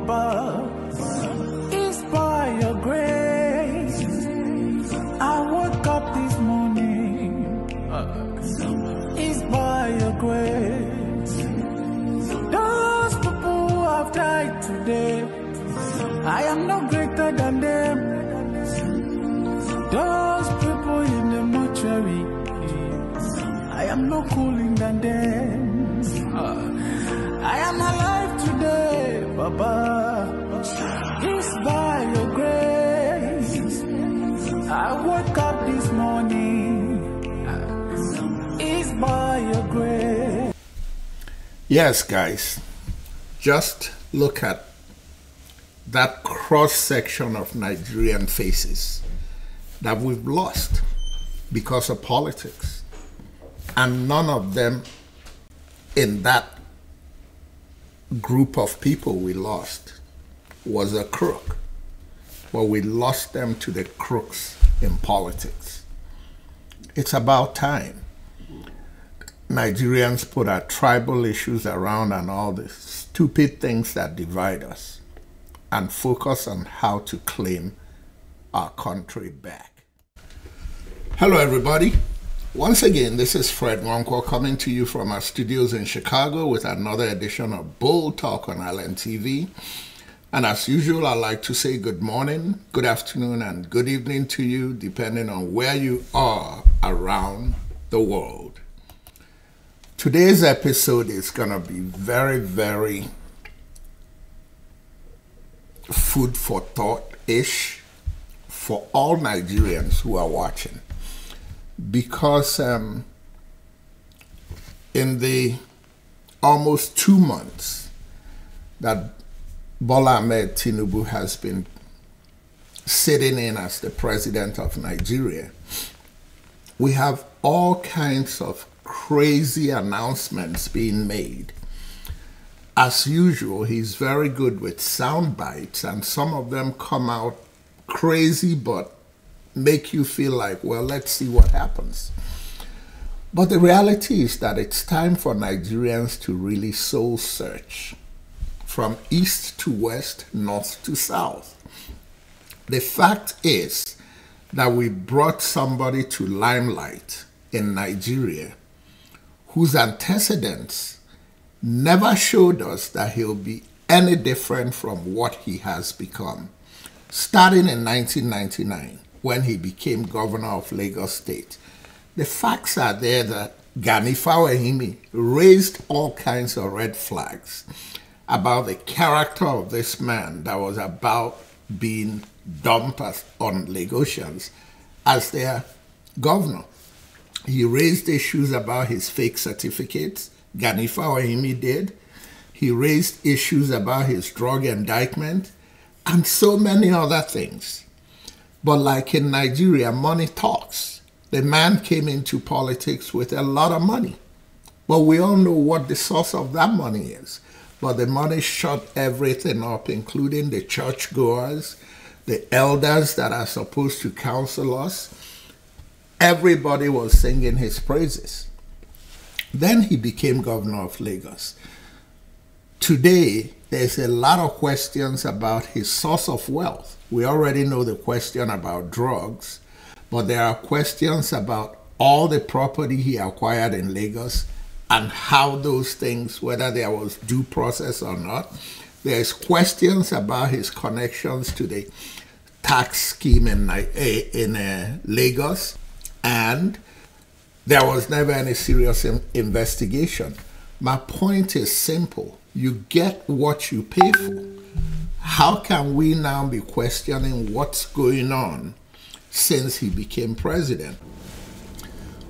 Baba. It's by your grace. I woke up this morning. It's by your grace. Those people who have died today, I am no greater than them. Those people in the mortuary, I am no cooling than them. I am alive today, Baba. It's by your grace. I woke up this morning. It's by your grace. Yes, guys, just look at that cross-section of Nigerian faces that we've lost because of politics. And none of them in that group of people we lost was a crook. But we lost them to the crooks in politics. It's about time Nigerians put our tribal issues around and all the stupid things that divide us and focus on how to claim our country back. Hello, everybody. Once again, this is Fred Nwankwo coming to you from our studios in Chicago with another edition of Bold Talk on LNTV. And as usual, I'd like to say good morning, good afternoon, and good evening to you, depending on where you are around the world. Today's episode is going to be very, very food for thought-ish for all Nigerians who are watching. Because in the almost 2 months that Bola Ahmed Tinubu has been sitting in as the president of Nigeria, we have all kinds of crazy announcements being made. As usual, he's very good with sound bites, and some of them come out crazy but make you feel like, well, let's see what happens. But the reality is that it's time for Nigerians to really soul search from east to west, north to south. The fact is that we brought somebody to limelight in Nigeria whose antecedents never showed us that he'll be any different from what he has become. Starting in 1999, when he became governor of Lagos State, the facts are there that Gani Fawahimi raised all kinds of red flags about the character of this man that was about being dumped on Lagosians as their governor. He raised issues about his fake certificates. Gani Fawahimi did. He raised issues about his drug indictment and so many other things. But like in Nigeria, money talks. The man came into politics with a lot of money. But we all know what the source of that money is. But the money shut everything up, including the churchgoers, the elders that are supposed to counsel us. Everybody was singing his praises. Then he became governor of Lagos. Today, there's a lot of questions about his source of wealth. We already know the question about drugs, but there are questions about all the property he acquired in Lagos and how those things, whether there was due process or not. There's questions about his connections to the tax scheme in Lagos, and there was never any serious investigation. My point is simple. You get what you pay for. How can we now be questioning what's going on since he became president?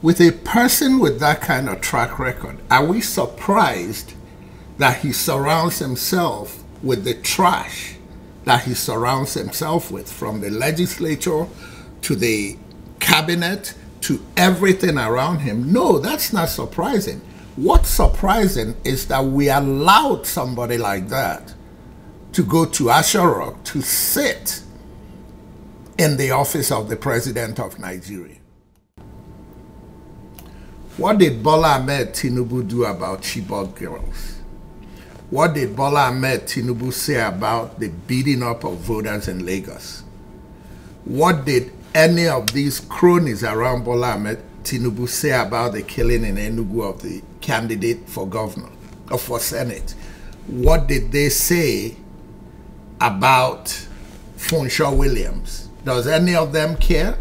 With a person with that kind of track record, are we surprised that he surrounds himself with the trash that he surrounds himself with, from the legislature to the cabinet to everything around him? No, that's not surprising. What's surprising is that we allowed somebody like that to go to Asharok to sit in the office of the president of Nigeria. What did Bola Ahmed Tinubu do about Chibok girls? What did Bola Ahmed Tinubu say about the beating up of voters in Lagos? What did any of these cronies around Bola Ahmed Tinubu say about the killing in Enugu of the candidate for governor or for Senate? What did they say about Funshaw Williams? Does any of them care?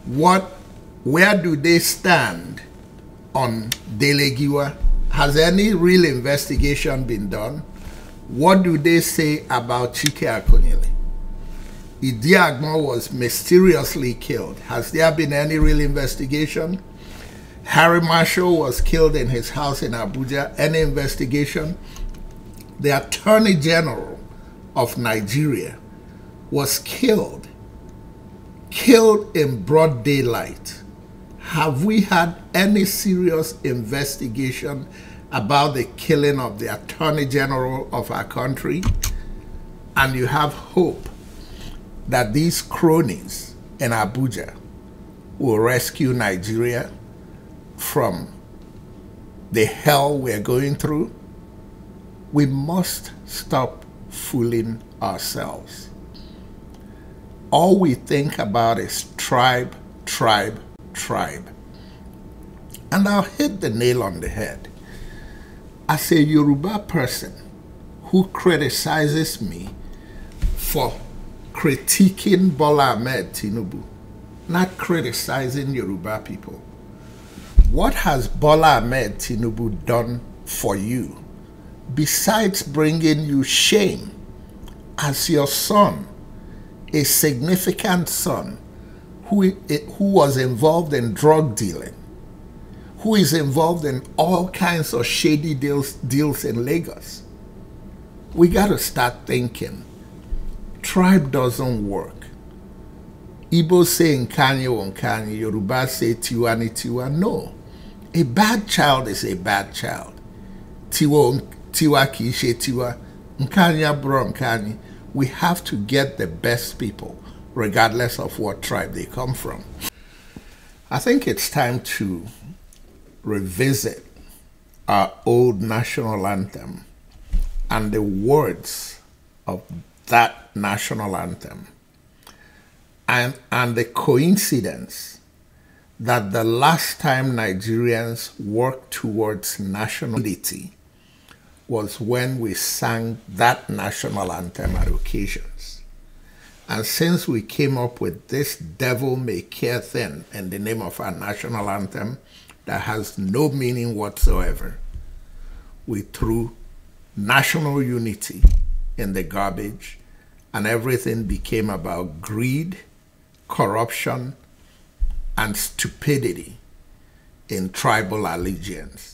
Where do they stand on Delegiwa? Has any real investigation been done? What do they say about Chike Akonyele? Idiagmo was mysteriously killed. Has there been any real investigation? Harry Marshall was killed in his house in Abuja. Any investigation? The Attorney General of Nigeria was killed in broad daylight. Have we had any serious investigation about the killing of the Attorney General of our country? And you have hope that these cronies in Abuja will rescue Nigeria from the hell we're going through? We must stop fooling ourselves. All we think about is tribe, tribe, tribe. And I'll hit the nail on the head. As a Yoruba person who criticizes me for critiquing Bola Ahmed Tinubu, not criticizing Yoruba people, what has Bola Ahmed Tinubu done for you besides bringing you shame as your son, a significant son who was involved in drug dealing, who is involved in all kinds of shady deals in Lagos? We got to start thinking. Tribe doesn't work. Igbo say Nkanyi, Yoruba say Tiwa ni Tiwa. No. A bad child is a bad child. Tiwa ki she Tiwa. Nkanya bro Nkanyi. We have to get the best people, regardless of what tribe they come from. I think it's time to revisit our old national anthem and the words of that national anthem, and the coincidence that the last time Nigerians worked towards nationality was when we sang that national anthem at occasions. And since we came up with this devil may care thing in the name of our national anthem that has no meaning whatsoever, we threw national unity in the garbage, and everything became about greed, corruption, and stupidity in tribal allegiance.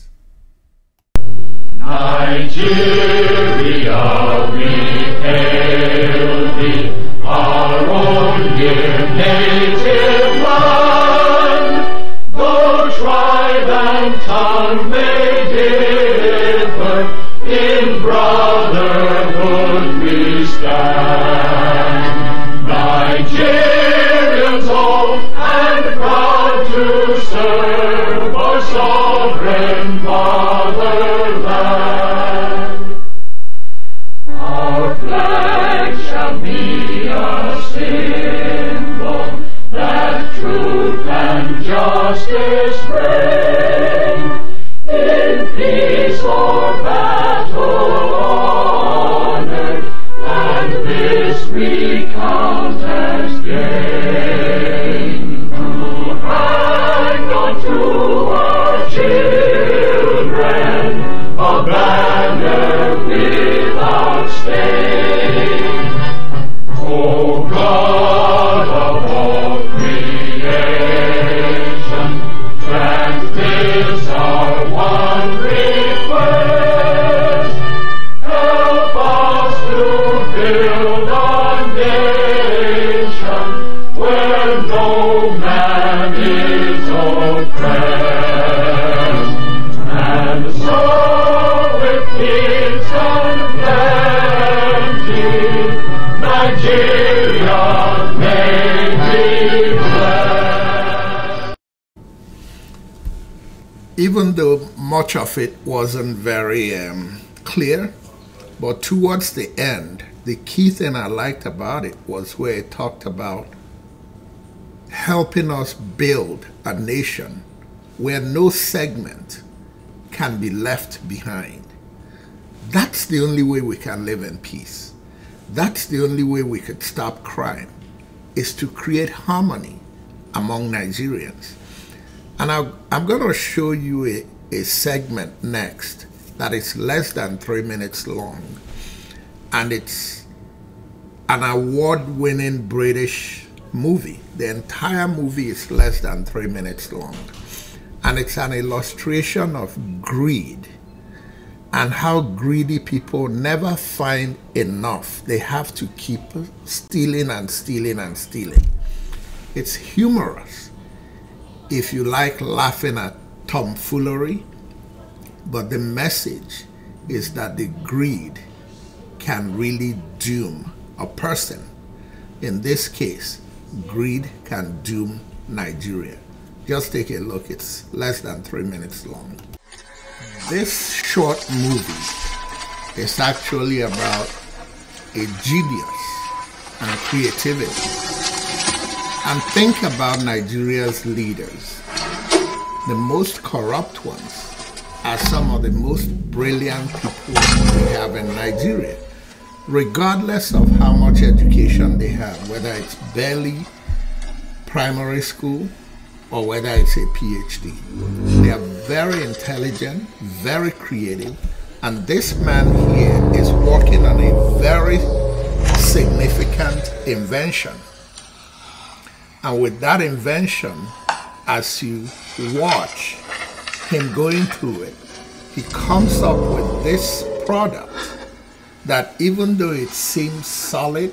Nigeria, we hail thee, our own dear native land. Though tribe and tongue may differ, in brotherhood we stand. Nigerians old and proud to serve our sovereign fatherland. Our flag shall be a symbol that truth and justice reign. In peace or battle honored, and this we count as gain. To hang on to our children a banner without stain. O God of all creation, grant this our one request. Help us to build a nation where no man is oppressed, and so with peace and plenty Nigeria may be blessed. Even though much of it wasn't very clear. But towards the end, the key thing I liked about it was where it talked about helping us build a nation where no segment can be left behind. That's the only way we can live in peace. That's the only way we could stop crime, is to create harmony among Nigerians. And I'm going to show you a segment next that is less than 3 minutes long. And it's an award-winning British movie. The entire movie is less than 3 minutes long. And it's an illustration of greed and how greedy people never find enough. They have to keep stealing and stealing and stealing. It's humorous if you like laughing at tomfoolery, but the message is that the greed can really doom a person. In this case, greed can doom Nigeria. Just take a look. It's less than 3 minutes long. This short movie is actually about a genius and creativity. And think about Nigeria's leaders. The most corrupt ones are some of the most brilliant people we have in Nigeria, regardless of how much education they have, whether it's barely primary school or whether it's a PhD. They are very intelligent, very creative, and this man here is working on a very significant invention. And with that invention, as you watch him going through it, he comes up with this product that, even though it seems solid,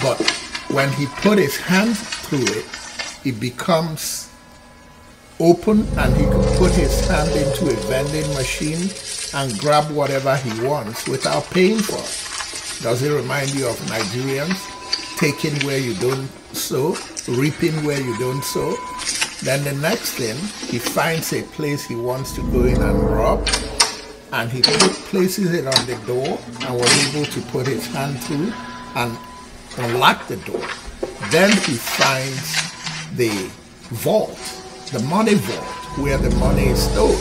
but when he put his hand through it, it becomes open and he can put his hand into a vending machine and grab whatever he wants without paying for it. Does it remind you of Nigerians taking where you don't sow, reaping where you don't sow? Then the next thing, he finds a place he wants to go in and rob, and he places it on the door and was able to put his hand through and unlock the door. Then he finds the vault, the money vault, where the money is stored.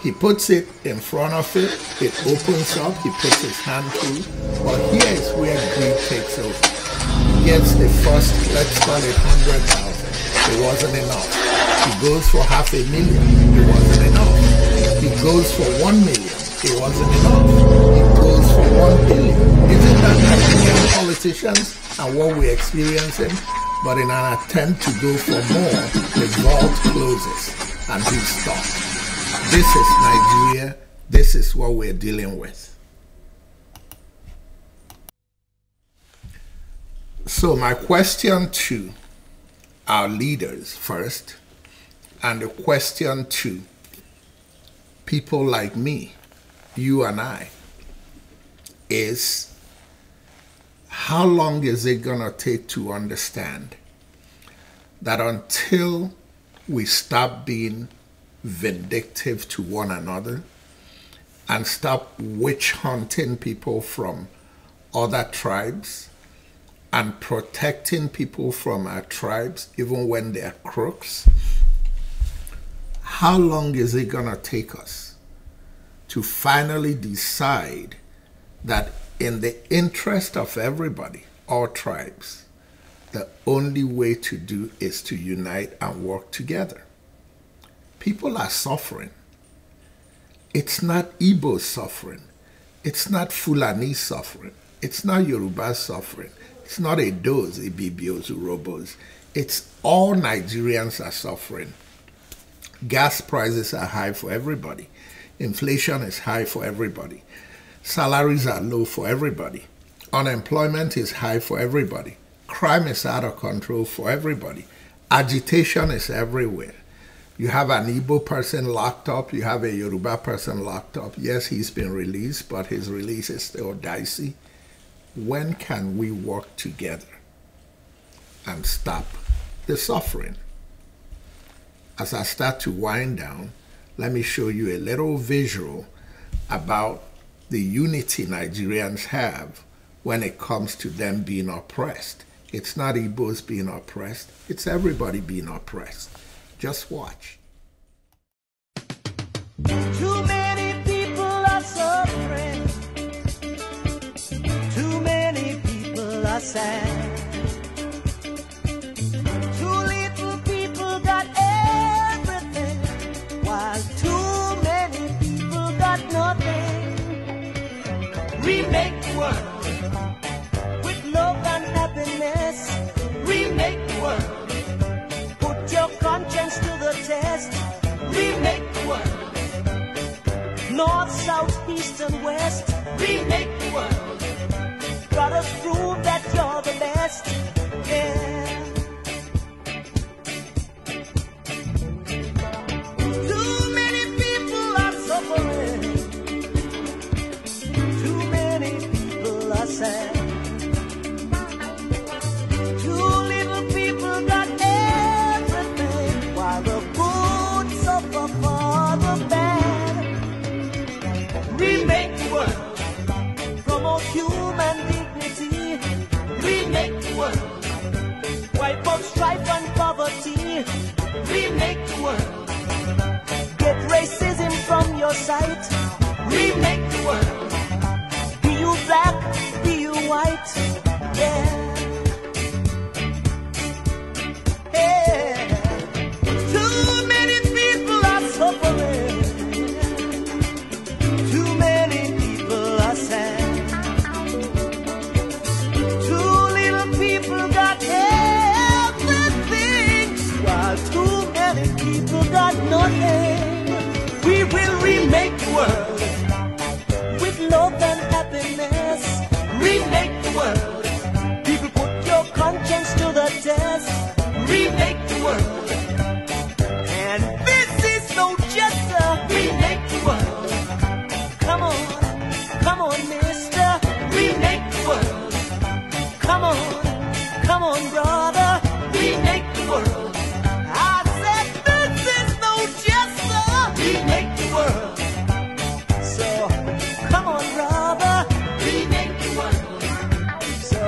He puts it in front of it, it opens up, he puts his hand through, but here is where greed takes over. He gets the first, let's call it 100,000, it wasn't enough. He goes for 500,000, it wasn't enough. He goes for 1 million, it wasn't enough. He goes for 1 billion. Isn't that Nigerian politicians and what we're experiencing? But in an attempt to go for more, the vault closes and he's stopped. This is Nigeria. This is what we're dealing with. So my question to our leaders first, and the question to people like me, you and I, is how long is it going to take to understand that until we stop being vindictive to one another and stop witch hunting people from other tribes and protecting people from our tribes even when they're crooks, how long is it going to take us to finally decide that in the interest of everybody, all tribes, the only way to do is to unite and work together? People are suffering. It's not Igbo suffering. It's not Fulani suffering. It's not Yoruba suffering. It's not Edos, Ibibios, Urobos. It's all Nigerians are suffering. Gas prices are high for everybody. Inflation is high for everybody. Salaries are low for everybody. Unemployment is high for everybody. Crime is out of control for everybody. Agitation is everywhere. You have an Igbo person locked up. You have a Yoruba person locked up. Yes, he's been released, but his release is still dicey. When can we work together and stop the suffering? As I start to wind down, let me show you a little visual about the unity Nigerians have when it comes to them being oppressed. It's not Igbos being oppressed, it's everybody being oppressed. Just watch. Too many people are suffering. Too many people are sad. Too little people got everything, while too many people got nothing. Remake the world with love and happiness. Remake the world. Put your conscience to the test. Remake the world. North, south, east, and west. Remake the world. Gotta prove that you're the best. Yeah. Too many people are suffering. Too many people are sad. Too little people got everything, while the good suffer for the bad. Remake the world. Promote human dignity. Remake the world. Wipe out strife and poverty. Remake the world. Get racism from your sight. Remake the world. Be you black, be you white. Yeah. Yeah. Too many people are suffering. Too many people are sad. Too little people got everything, while too many people got nothing. We will remake the world. With love and happiness. Remake the world. People, put your conscience to the test. Remake the world. And this is no jest. Remake the world. Come on, mister. Remake the world. Come on, brother. Remake the world. I said this is no jest. Remake the world. So, come on, brother. Remake the world. So,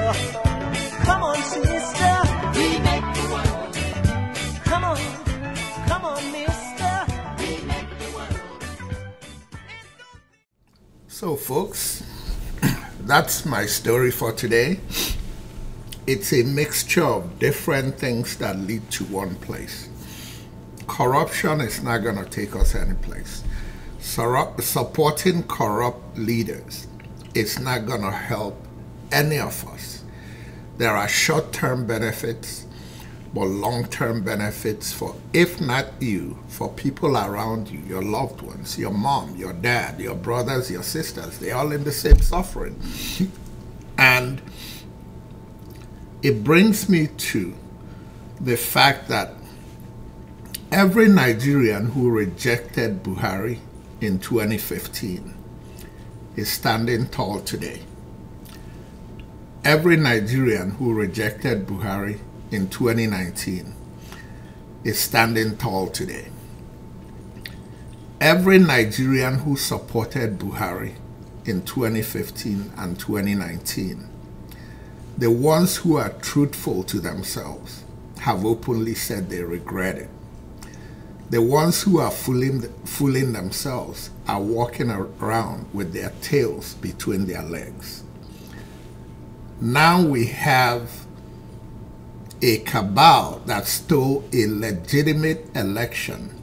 come on, sister. Remake the world. Come on, mister. Remake the world. So folks, that's my story for today. It's a mixture of different things that lead to one place. Corruption is not going to take us anyplace. Supporting corrupt leaders is not going to help any of us. There are short-term benefits, but long-term benefits for, if not you, for people around you, your loved ones, your mom, your dad, your brothers, your sisters. They're all in the same suffering. And it brings me to the fact that every Nigerian who rejected Buhari in 2015 is standing tall today. Every Nigerian who rejected Buhari in 2019 is standing tall today. Every Nigerian who supported Buhari in 2015 and 2019, the ones who are truthful to themselves have openly said they regret it. The ones who are fooling themselves are walking around with their tails between their legs. Now we have a cabal that stole a legitimate election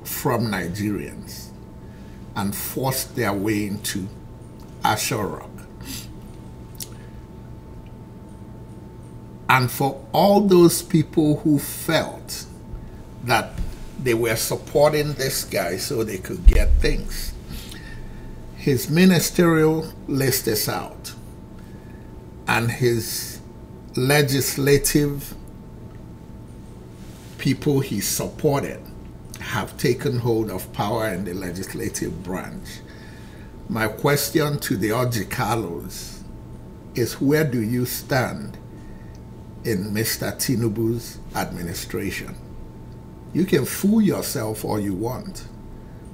from Nigerians and forced their way into Asha. And for all those people who felt that they were supporting this guy so they could get things, his ministerial list is out, and his legislative people he supported have taken hold of power in the legislative branch. My question to the Ojikalos is, where do you stand in Mr. Tinubu's administration? You can fool yourself all you want,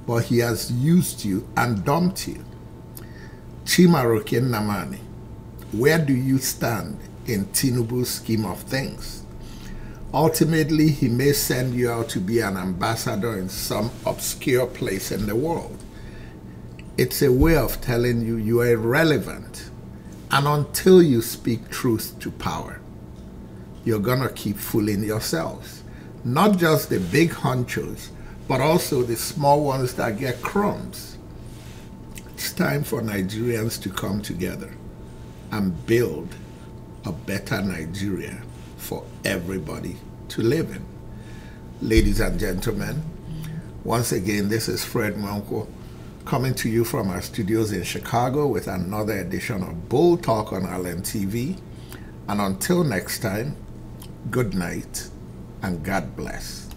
but he has used you and dumped you. Chimaroke Namani, where do you stand in Tinubu's scheme of things? Ultimately, he may send you out to be an ambassador in some obscure place in the world. It's a way of telling you you are irrelevant, and until you speak truth to power, you're gonna keep fooling yourselves. Not just the big honchos, but also the small ones that get crumbs. It's time for Nigerians to come together and build a better Nigeria for everybody to live in. Ladies and gentlemen, once again, this is Fred Mwanko coming to you from our studios in Chicago with another edition of Bull Talk on LNTV. And until next time, good night and God bless.